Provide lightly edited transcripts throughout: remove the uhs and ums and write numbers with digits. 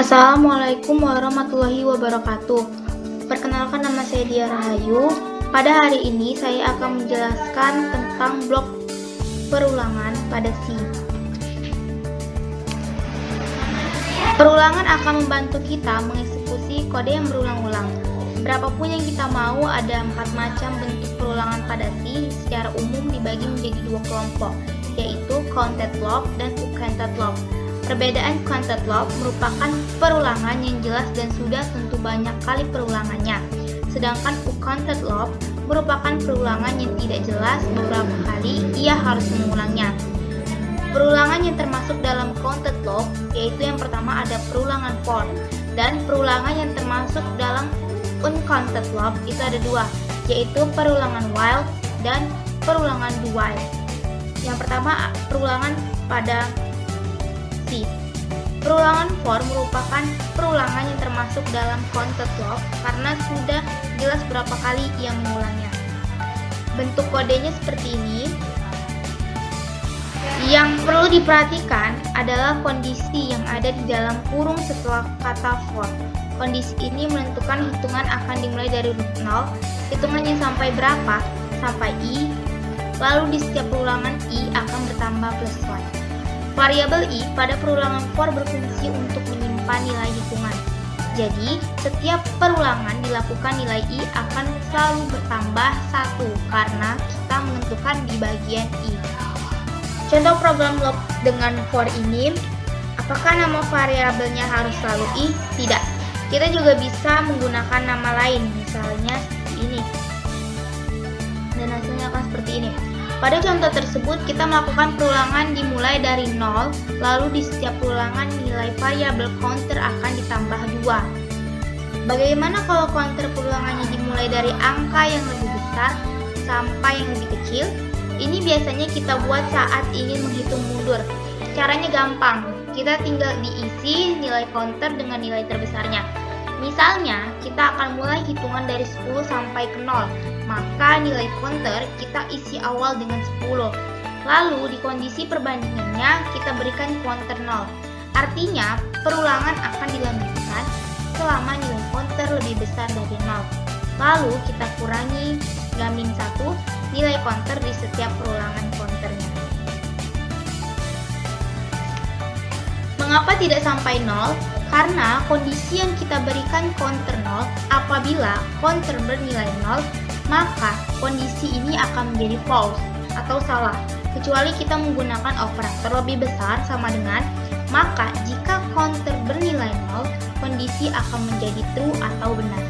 Assalamualaikum warahmatullahi wabarakatuh. Perkenalkan, nama saya Dia Rahayu. Pada hari ini saya akan menjelaskan tentang blok perulangan pada Si. Perulangan akan membantu kita mengeksekusi kode yang berulang-ulang. Berapapun yang kita mau, ada 4 macam bentuk perulangan pada Si. Secara umum dibagi menjadi 2 kelompok, yaitu counted loop dan uncounted loop. Perbedaan counted loop merupakan perulangan yang jelas dan sudah tentu banyak kali perulangannya. Sedangkan uncounted loop merupakan perulangan yang tidak jelas beberapa kali ia harus mengulangnya. Perulangan yang termasuk dalam counted loop yaitu yang pertama ada perulangan for, dan perulangan yang termasuk dalam uncounted loop itu ada 2, yaitu perulangan while dan perulangan do while. Yang pertama perulangan pada Si. Perulangan for merupakan perulangan yang termasuk dalam counted loop karena sudah jelas berapa kali ia mengulangnya. Bentuk kodenya seperti ini. Yang perlu diperhatikan adalah kondisi yang ada di dalam kurung setelah kata for. Kondisi ini menentukan hitungan akan dimulai dari root 0, hitungannya sampai berapa? Sampai i, lalu di setiap perulangan i akan bertambah plus 1. Variabel i pada perulangan for berfungsi untuk menyimpan nilai hitungan. Jadi, setiap perulangan dilakukan nilai i akan selalu bertambah 1 karena kita menentukan di bagian i. Contoh program loop dengan for ini, apakah nama variabelnya harus selalu i? Tidak. Kita juga bisa menggunakan nama lain, misalnya seperti ini. Dan hasilnya akan seperti ini. Pada contoh tersebut, kita melakukan perulangan dimulai dari 0, lalu di setiap perulangan nilai variabel counter akan ditambah 2. Bagaimana kalau counter perulangannya dimulai dari angka yang lebih besar sampai yang lebih kecil? Ini biasanya kita buat saat ingin menghitung mundur. Caranya gampang, kita tinggal diisi nilai counter dengan nilai terbesarnya. Misalnya, kita akan mulai hitungan dari 10 sampai ke 0. Maka nilai counter kita isi awal dengan 10. Lalu di kondisi perbandingannya kita berikan counter 0. Artinya perulangan akan dilanjutkan selama nilai counter lebih besar dari 0. Lalu kita kurangi -1 nilai counter di setiap perulangan counternya. Mengapa tidak sampai 0? Karena kondisi yang kita berikan counter 0, apabila counter bernilai 0, maka kondisi ini akan menjadi false atau salah, kecuali kita menggunakan operator lebih besar sama dengan, maka jika counter bernilai 0, kondisi akan menjadi true atau benar.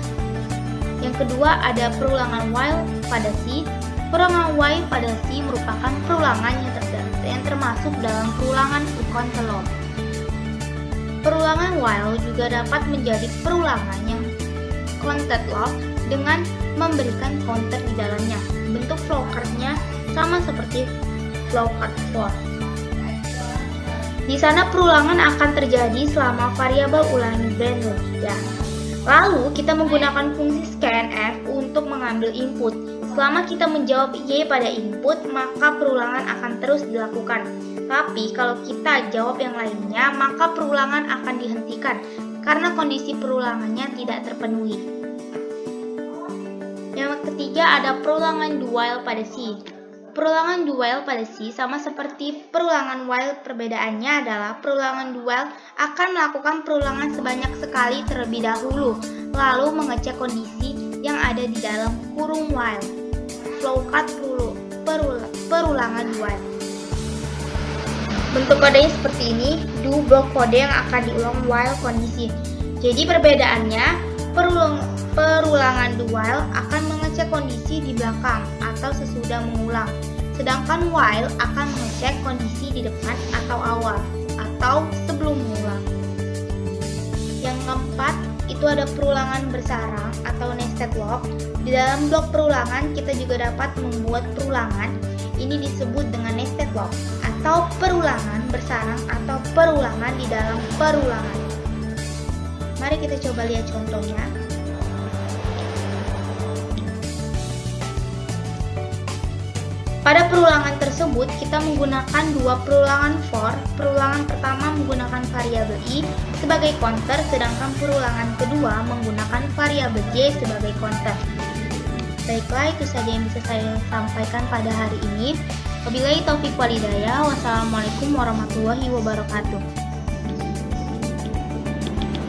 Yang kedua ada perulangan while pada Si. Perulangan while pada Si merupakan perulangan yang termasuk dalam perulangan uncounted loop. Perulangan while juga dapat menjadi perulangan yang counted loop dengan memberikan counter di dalamnya. Bentuk flowchart-nya sama seperti flowchart for. Di sana perulangan akan terjadi selama variabel ulangi berada. Lalu kita menggunakan fungsi scanf untuk mengambil input. Selama kita menjawab Y pada input, maka perulangan akan terus dilakukan. Tapi kalau kita jawab yang lainnya, maka perulangan akan dihentikan karena kondisi perulangannya tidak terpenuhi. Yang ketiga ada perulangan do while pada Si. Perulangan do while pada Si sama seperti perulangan while, perbedaannya adalah perulangan do while akan melakukan perulangan sebanyak sekali terlebih dahulu, lalu mengecek kondisi yang ada di dalam kurung while. Flowchart perulangan do while. Bentuk kodenya seperti ini, do blok kode yang akan diulang while kondisi. Jadi perbedaannya, perulangan do while akan mengecek kondisi di belakang atau sesudah mengulang. Sedangkan while akan mengecek kondisi di depan atau awal atau sebelum mengulang. Yang keempat, itu ada perulangan bersarang atau nested loop. Di dalam blok perulangan kita juga dapat membuat perulangan. Ini disebut dengan nested loop atau perulangan bersarang atau perulangan di dalam perulangan. Mari kita coba lihat contohnya. Pada perulangan tersebut, kita menggunakan dua perulangan for. Perulangan pertama menggunakan variabel i sebagai counter, sedangkan perulangan kedua menggunakan variabel j sebagai counter. Baiklah, itu saja yang bisa saya sampaikan pada hari ini. Wabillahi taufiq wal hidayah. Wassalamualaikum warahmatullahi wabarakatuh.